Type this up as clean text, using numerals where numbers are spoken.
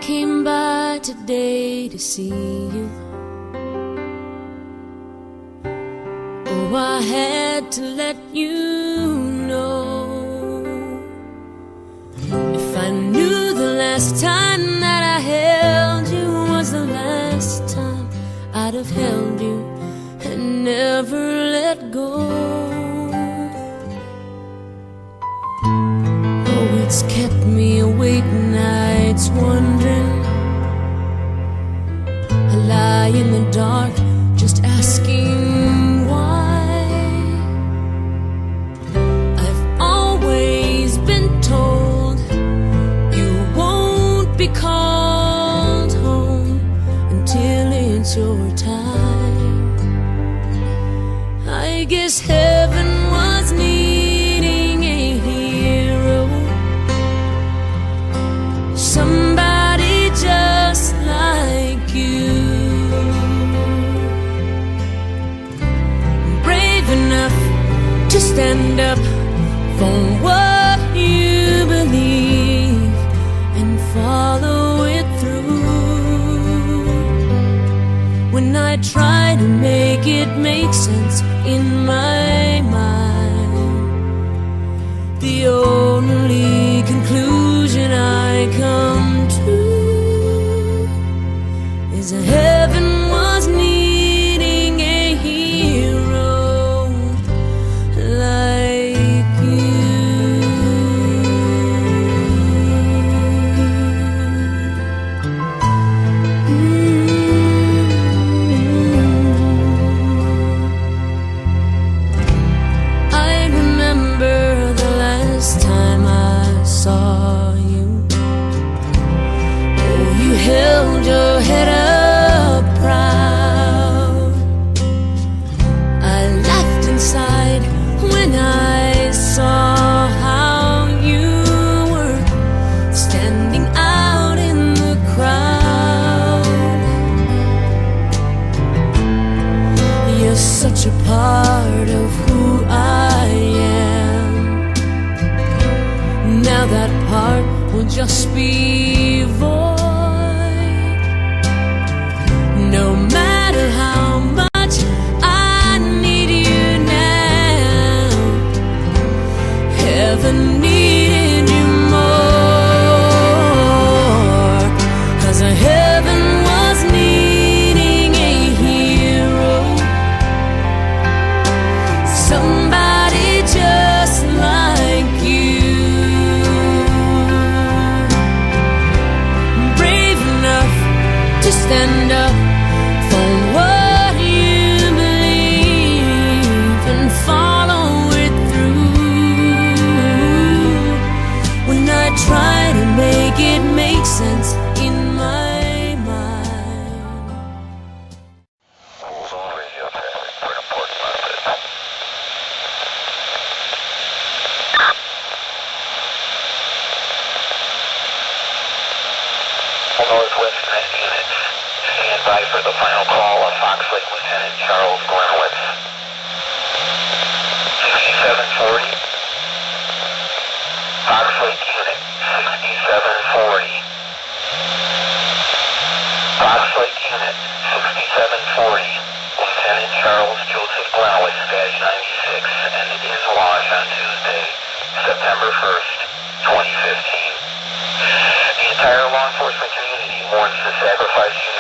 came by today to see you. Oh, I had to let you know. If I knew the last time that I held you was the last time, I'd have held you and never let go. Oh, it's kept me awake nights wondering. I lie in the dark just asking why. I've always been told you won't be called home until it's your time. I guess heaven was needing a hero, somebody just like you, brave enough to stand up for what you believe and follow it through. When I try to make it make sense in my mind, the only conclusion I come to is a heaven was needing a hero like you. I remember the last time I saw you. Oh, you held your head up proud. I laughed inside when I saw how you were standing out in the crowd. You're such a part of who I am. Now that part will just be void. No matter how much I need you now, heaven needed you more. 'Cause heaven was needing a hero, somebody just like you, brave enough to stand up for what you believe and follow it through. When I try to make it make sense in my mind. Northwest 90 units, stand by for the final call of Fox Lake Lieutenant Charles Gliniewicz. 6740. Fox Lake unit, 6740. Fox Lake unit, 6740. Lieutenant Charles Joseph Gliniewicz, badge 96, and it is launched on Tuesday, September 1st, 2015. The entire law enforcement community mourns the sacrifice you